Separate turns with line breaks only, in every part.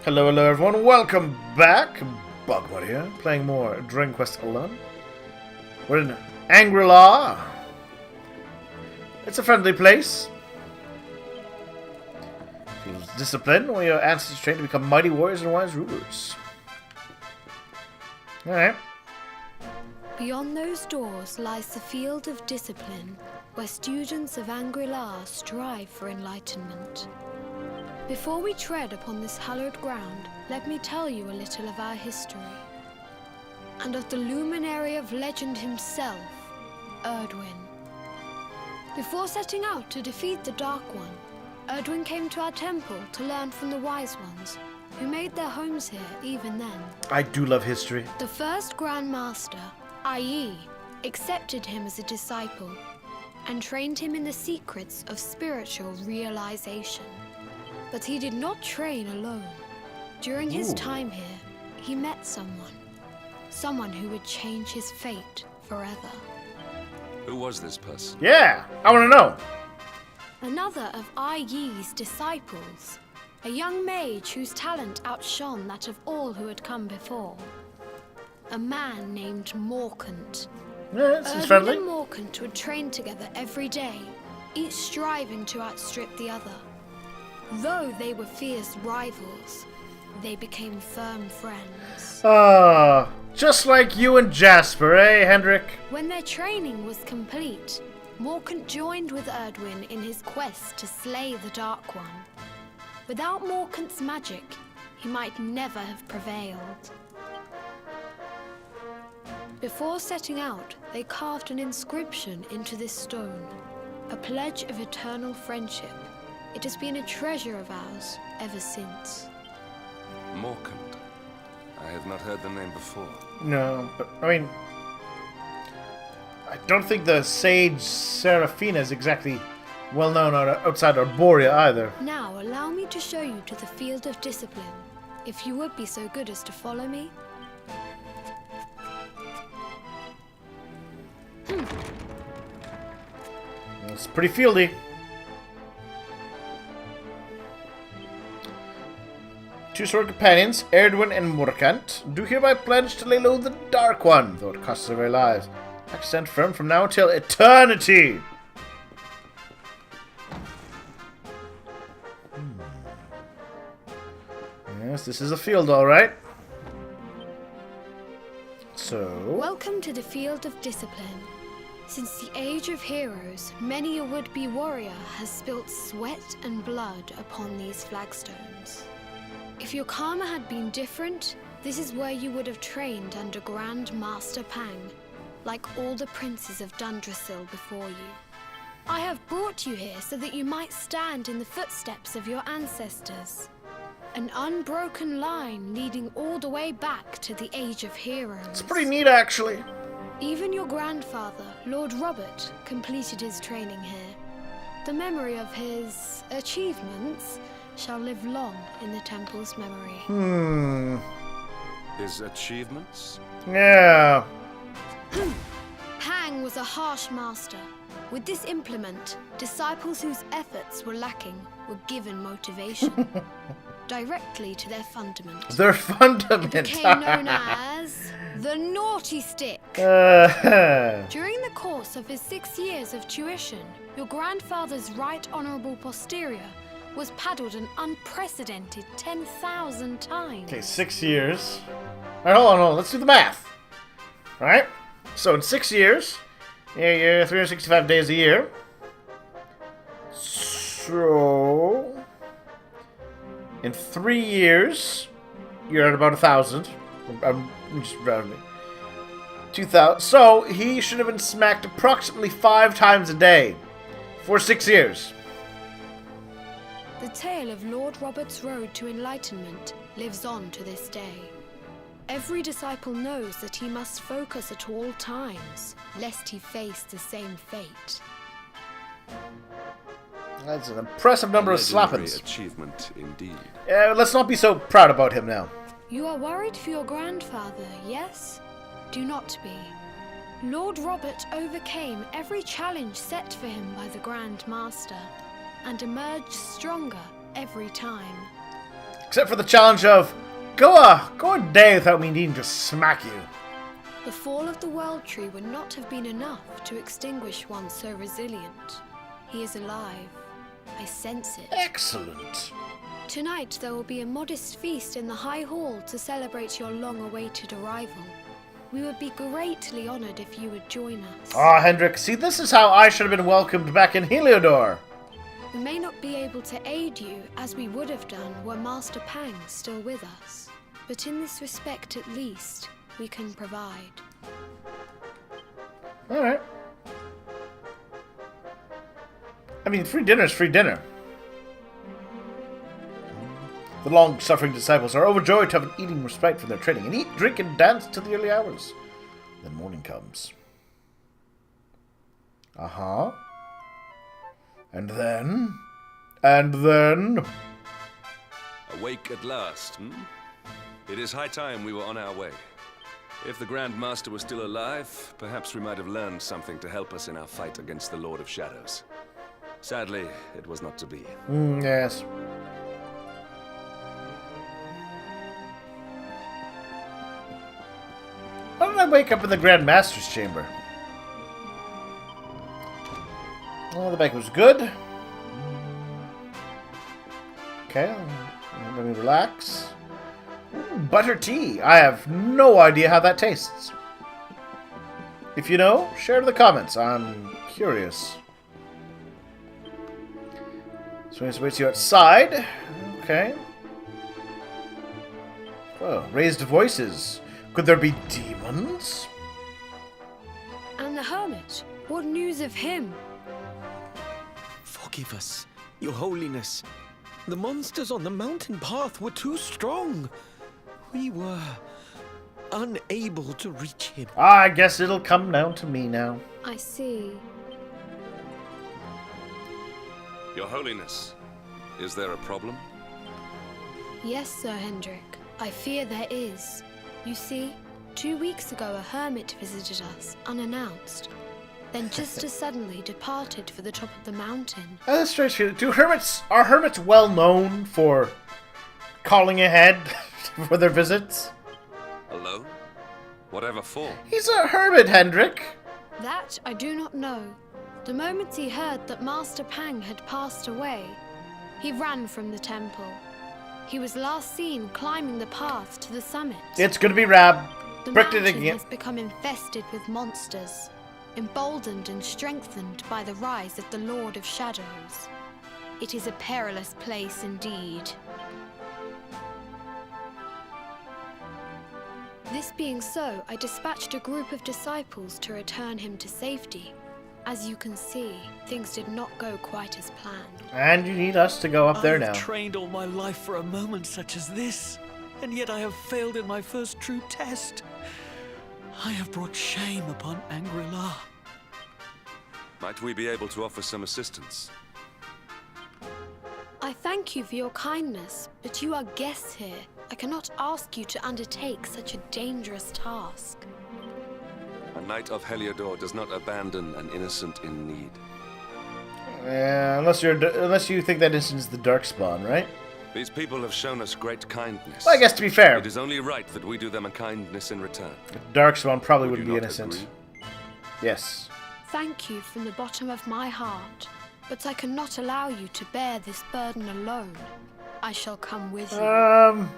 Hello, everyone. Welcome back. BogMod here, playing more Dragon Quest XI. We're in Angri-La. It's a friendly place. Feels disciplined when your ancestors train to become mighty warriors and wise rulers. Alright.
Beyond those doors lies the field of discipline, where students of Angri-La strive for enlightenment. Before we tread upon this hallowed ground, let me tell you a little of our history. And of the luminary of legend himself, Erdwin. Before setting out to defeat the Dark One, Erdwin came to our temple to learn from the Wise Ones, who made their homes here even then.
I do love history.
The first Grand Master, i.e., accepted him as a disciple and trained him in the secrets of spiritual realization. But he did not train alone. During his time here, he met someone who would change his fate forever.
Who was this person?
Yeah, I want to know.
Another of Yi-Yi's disciples, a young mage whose talent outshone that of all who had come before. A man named Morkant.
Yeah, seems
Erdwin
friendly.
and Morkant would train together every day, each striving to outstrip the other. Though they were fierce rivals, they became firm friends.
Just like you and Jasper, eh, Hendrik?
When their training was complete, Morkant joined with Erdwin in his quest to slay the Dark One. Without Morkant's magic, he might never have prevailed. Before setting out, they carved an inscription into this stone, a pledge of eternal friendship. It has been a treasure of ours ever since.
Morkant. I have not heard the name before.
No, but, I mean, I don't think the sage Seraphina is exactly well known outside Arborea either.
Now, allow me to show you to the field of discipline, if you would be so good as to follow me.
It's pretty fieldy. Two sword companions, Erdwin and Morkant, do hereby pledge to lay low the Dark One, though it costs their very lives. I stand firm from now till eternity. Yes, this is a field, all right. So,
Welcome to the field of discipline. Since the age of heroes, many a would-be warrior has spilt sweat and blood upon these flagstones. If your karma had been different, this is where you would have trained under Grand Master Pang, like all the princes of Dundrasil before you. I have brought you here so that you might stand in the footsteps of your ancestors. An unbroken line leading all the way back to the Age of Heroes.
it's pretty neat, actually.
Even your grandfather, Lord Robert, completed his training here. The memory of his achievements shall live long in the temple's memory.
His achievements?
Yeah.
Pang was a harsh master. With this implement, disciples whose efforts were lacking were given motivation. Directly to their fundament.
Their fundament.
It became known as the Naughty Stick. During the course of his 6 years of tuition, your grandfather's right honorable posterior was paddled an unprecedented 10,000 times.
Okay, 6 years. Alright, hold on. Let's do the math. Alright? So in 6 years, you're 365 days a year. So in 3 years, you're at about 1,000. I'm just rounding. 2,000. So he should have been smacked approximately 5 times a day for 6 years.
The tale of Lord Robert's road to enlightenment lives on to this day. Every disciple knows that he must focus at all times, lest he face the same fate.
That's an impressive number of
Legendary
slappings.
achievement, indeed.
Let's not be so proud about him now.
You are worried for your grandfather, yes? Do not be. Lord Robert overcame every challenge set for him by the Grand Master, and emerged stronger every time.
Except for the challenge of, go a day without me needing to smack you.
The fall of the World Tree would not have been enough to extinguish one so resilient. He is alive. I sense it.
Excellent.
Tonight there will be a modest feast in the High Hall to celebrate your long-awaited arrival. We would be greatly honored if you would join us.
Ah, Hendrik, see, this is how I should have been welcomed back in Heliodor.
We may not be able to aid you as we would have done were Master Pang still with us. But in this respect at least, we can provide.
Alright. I mean, free dinner is free dinner. The long-suffering disciples are overjoyed to have an eating respite from their training, and eat, drink, and dance till the early hours. Then morning comes. Uh-huh. And then...
Awake at last, hmm? It is high time we were on our way. If the Grand Master was still alive, perhaps we might have learned something to help us in our fight against the Lord of Shadows. Sadly, it was not to be.
Yes. How did I wake up in the Grand Master's chamber? Well, the bag was good. Okay, let me relax. Ooh, butter tea. I have no idea how that tastes. If you know, share in the comments. I'm curious. So he waits you outside. Okay. Oh, raised voices. Could there be demons?
And the hermit? What news of him?
Forgive us, Your Holiness. The monsters on the mountain path were too strong. We were unable to reach him.
I guess it'll come down to me now.
I see.
Your Holiness, is there a problem?
Yes, Sir Hendrik. I fear there is. You see, 2 weeks ago a hermit visited us, unannounced. Then just as suddenly departed for the top of the mountain.
That's strange. Are hermits well known for calling ahead for their visits?
Alone? Whatever for?
He's a hermit, Hendrik.
That I do not know. The moment he heard that Master Pang had passed away, he ran from the temple. He was last seen climbing the path to the summit.
It's gonna be Rab.
The
Predicting
mountain
it.
has become infested with monsters, emboldened and strengthened by the rise of the Lord of Shadows. It is a perilous place indeed. This being so, I dispatched a group of disciples to return him to safety. As you can see, things did not go quite as planned.
And you need us to go up there now.
I've trained all my life for a moment such as this, and yet I have failed in my first true test. I have brought shame upon Angri-La.
Might we be able to offer some assistance?
I thank you for your kindness, but you are guests here. I cannot ask you to undertake such a dangerous task.
A knight of Heliodor does not abandon an innocent in need.
Yeah, unless you think that innocent is the Darkspawn, right?
These people have shown us great kindness.
Well, I guess to be fair,
It is only right that we do them a kindness in return.
Darkspawn probably
Would
wouldn't
you
be
not
innocent.
agree?
Yes.
Thank you from the bottom of my heart, but I cannot allow you to bear this burden alone. I shall come with you.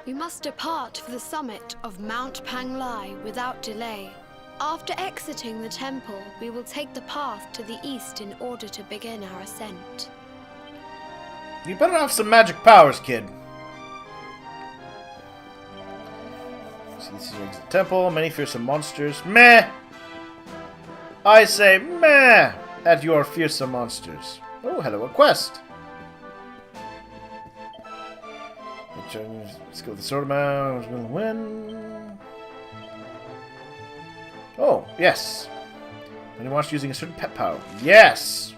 We must depart for the summit of Mount Panglai without delay. After exiting the temple, we will take the path to the east in order to begin our ascent.
You better have some magic powers, kid. So this is the exit temple. Many fearsome monsters. Meh! I say meh at your fearsome monsters. Oh, hello, a quest. Let's go with the sword amount. Who's going to win? Oh, yes. Anyone watched using a certain pet power? Yes!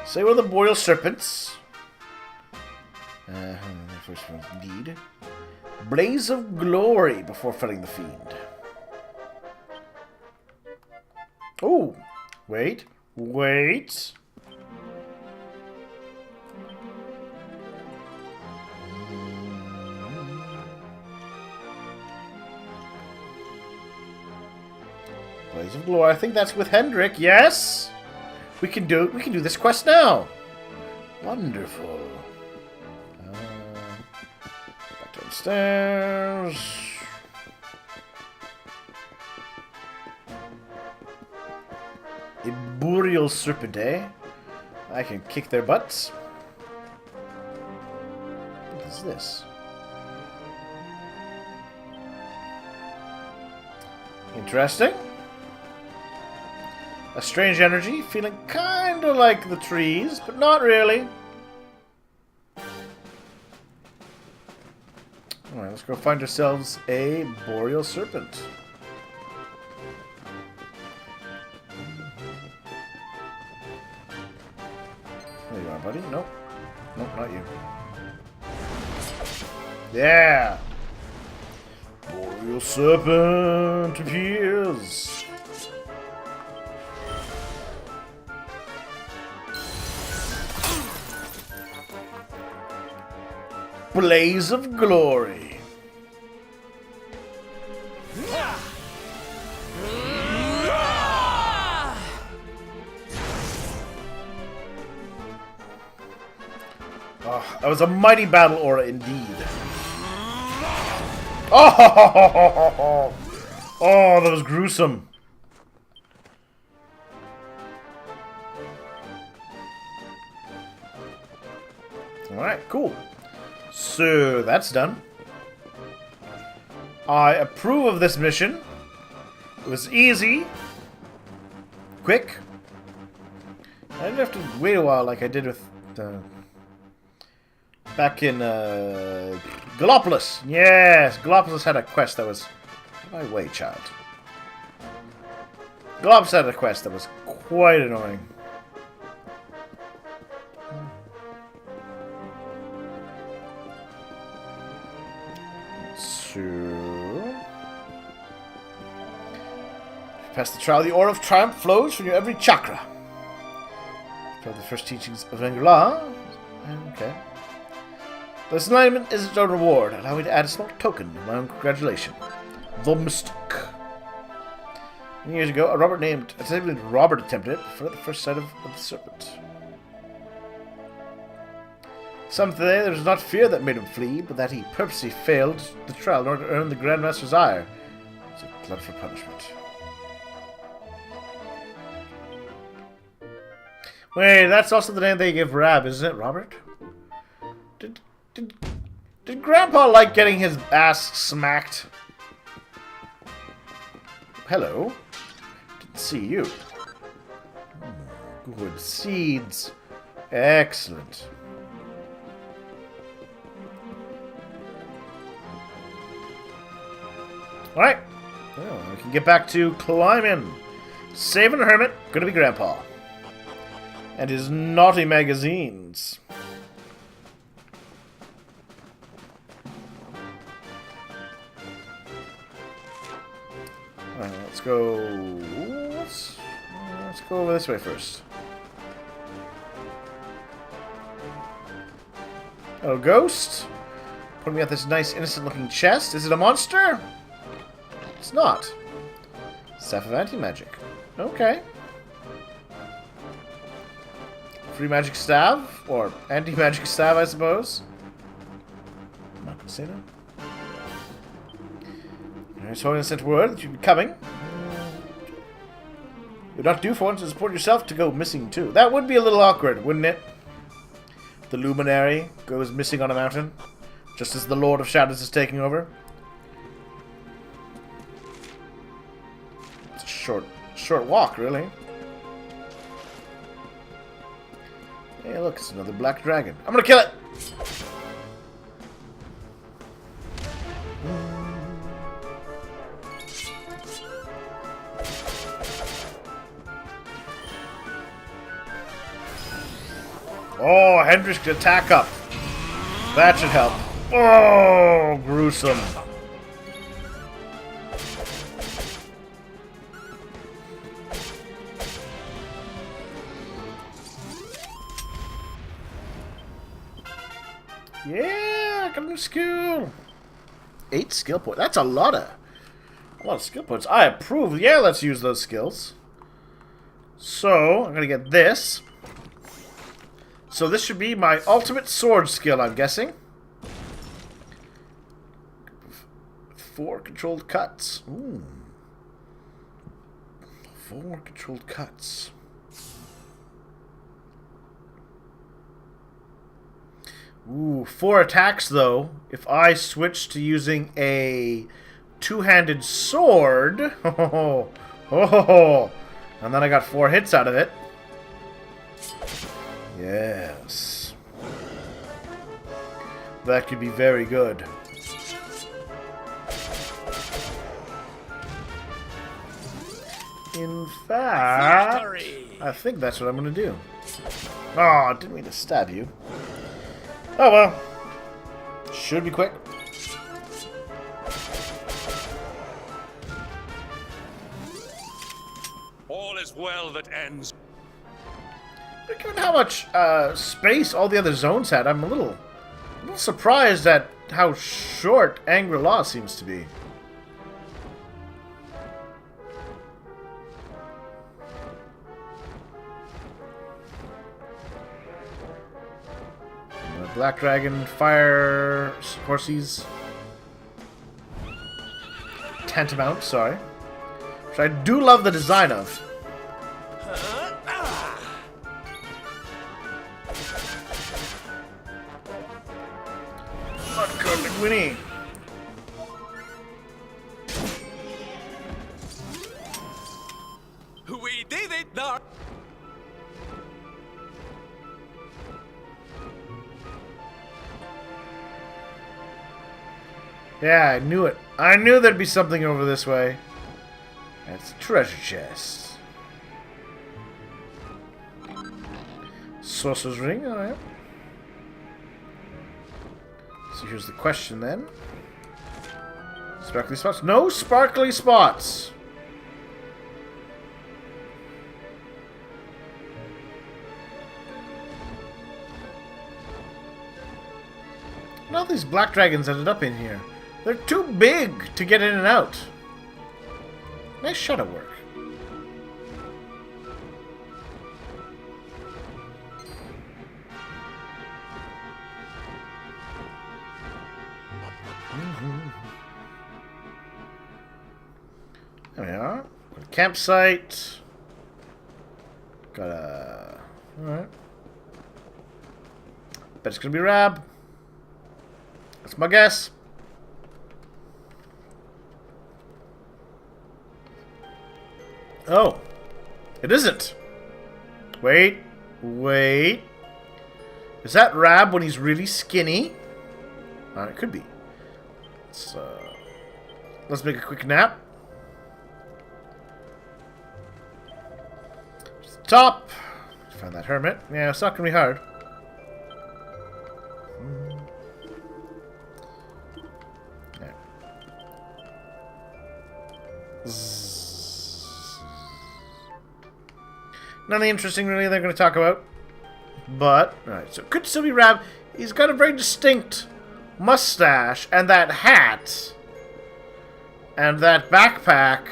Say one of the boreal serpents. First one's indeed. Blaze of glory before felling the fiend. Oh, wait. Wait. Blaze of Glory. I think that's with Hendrik. Yes. We can do this quest now. Wonderful. Back downstairs. A boreal serpent, eh? I can kick their butts. What is this? Interesting. A strange energy, feeling kinda like the trees, but not really. Alright, let's go find ourselves a boreal serpent. There you are, buddy. Nope. Nope, not you. Yeah! Boreal serpent appears! Blaze of Glory. Oh, that was a mighty battle aura indeed. Oh, oh, that was gruesome. Alright, cool. So, that's done. I approve of this mission. It was easy. Quick. I didn't have to wait a while like I did with... back in, Gallopolis. Yes, Gallopolis had a quest that was... My way, child. Gallopolis had a quest that was quite annoying. Past the trial, the aura of triumph flows from your every chakra. From the first teachings of Angela. Okay. This alignment is its own reward. Allow me to add a small token of my own congratulation. The Mystic. Many years ago, a Robert attempted it for the first sight of the serpent. Some say it was not fear that made him flee, but that he purposely failed the trial in order to earn the Grandmaster's ire. It's a blood for punishment. Wait, that's also the name they give Rab, isn't it, Robert? Did Grandpa like getting his ass smacked? Hello. Didn't see you. Good seeds. Excellent. Alright. Well, we can get back to climbing. Saving the hermit. Gonna be Grandpa. And his naughty magazines. Alright, let's go... Let's go over this way first. Oh, ghost? Putting me at this nice, innocent-looking chest. Is it a monster? It's not. Staff of Anti-Magic. Okay. Free magic staff? Or anti-magic staff, I suppose. I'm not gonna say that. His Holiness sent word that you'd be coming. You're not due for one to support yourself to go missing too. That would be a little awkward, wouldn't it? The luminary goes missing on a mountain, just as the Lord of Shadows is taking over. It's a short walk, really. Hey, look, it's another black dragon. I'm gonna kill it! Oh, Hendrik's attack up. That should help. Oh, gruesome. Yeah, got a new skill. 8 skill points. That's a lot of skill points. I approve. Yeah, let's use those skills. So, I'm going to get this. So this should be my ultimate sword skill, I'm guessing. 4 controlled cuts. Ooh. 4 controlled cuts. Ooh, 4 attacks, though. If I switch to using a two-handed sword... and then I got 4 hits out of it. Yes. That could be very good. In fact, I think that's what I'm going to do. Oh, I didn't mean to stab you. Oh well. Should be quick.
All is well that ends.
But given how much space all the other zones had, I'm a little surprised at how short Angri-La seems to be. Black Dragon, Fire Horses. Tantamount, sorry. Which I do love the design of. Not good, McWinnie.
We did it, Dar.
Yeah, I knew it. I knew there'd be something over this way. That's a treasure chest. Sorcerer's Ring, alright. So here's the question then. Sparkly spots? No sparkly spots! All these black dragons ended up in here. They're too big to get in and out. Nice shadow work. There we are. Got a campsite. Got a... Alright. Bet it's gonna be Rab. That's my guess. Oh. It isn't. Wait. Wait. Is that Rab when he's really skinny? It could be. Let's make a quick nap. Top. Find that hermit. Yeah, it's not gonna be hard. Yeah. Nothing interesting really they're gonna talk about. But alright, so could still be Rab. He's got a very distinct mustache and that hat. And that backpack.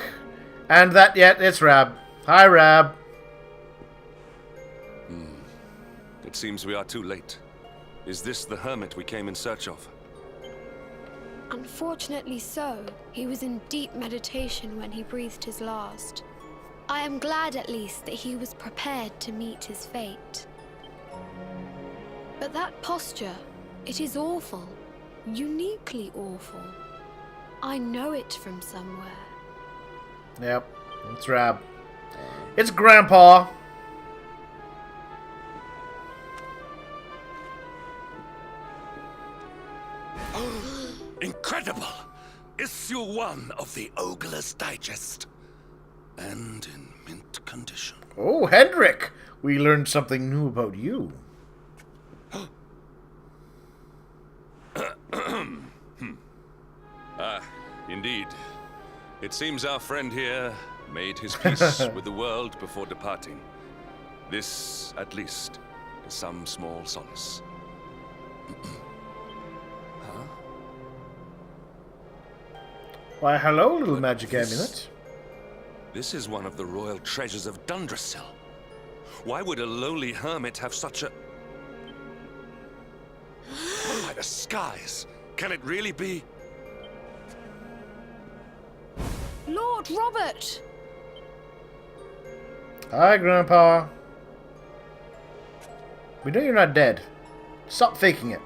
And that it's Rab. Hi Rab.
It seems we are too late. Is this the hermit we came in search of?
Unfortunately so. He was in deep meditation when he breathed his last. I am glad at least that he was prepared to meet his fate. But that posture, it is awful. Uniquely awful. I know it from somewhere.
Yep, it's Rab. It's Grandpa.
Incredible! Issue 1 of the Ogler's Digest. And in mint condition.
Oh, Hendrik! We learned something new about you.
Indeed. It seems our friend here made his peace with the world before departing. This, at least, is some small solace.
Why, hello, little magic amulet.
This is one of the royal treasures of Dundrasil. Why would a lowly hermit have such a... Oh, by the skies! Can it really be?
Lord Robert!
Hi, Grandpa. We know you're not dead. Stop faking it.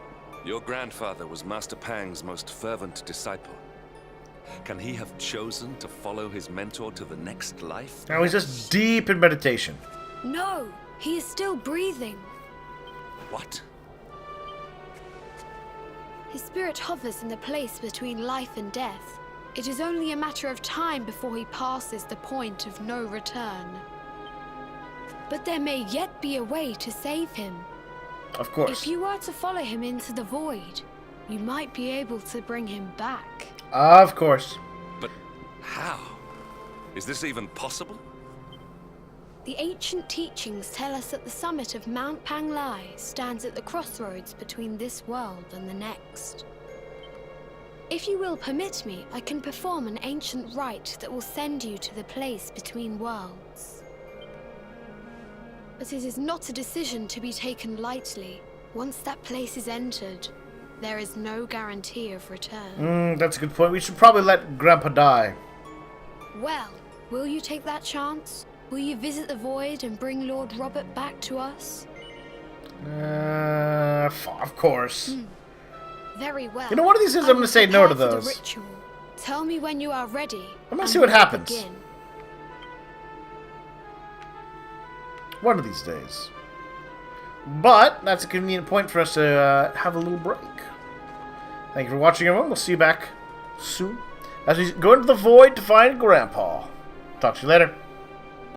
Your grandfather was Master Pang's most fervent disciple. Can he have chosen to follow his mentor to the next life?
Now he's just deep in meditation.
No, he is still breathing.
What?
His spirit hovers in the place between life and death. It is only a matter of time before he passes the point of no return. But there may yet be a way to save him.
Of course.
If you were to follow him into the void, you might be able to bring him back.
Of course.
But how? Is this even possible?
The ancient teachings tell us that the summit of Mount Panglai stands at the crossroads between this world and the next. If you will permit me, I can perform an ancient rite that will send you to the place between worlds. But it is not a decision to be taken lightly. Once that place is entered, there is no guarantee of return.
That's a good point. We should probably let Grandpa die.
Well, will you take that chance? Will you visit the void and bring Lord Robert back to us?
Of course.
Very well.
You know, one of these days I'm going to say no to
Prepare for
those.
the ritual. Tell me when you are ready.
I'm gonna
and
see what
we will
happens.
begin.
One of these days. But that's a convenient point for us to have a little break. Thank you for watching, everyone. We'll see you back soon as we go into the void to find Grandpa. Talk to you later.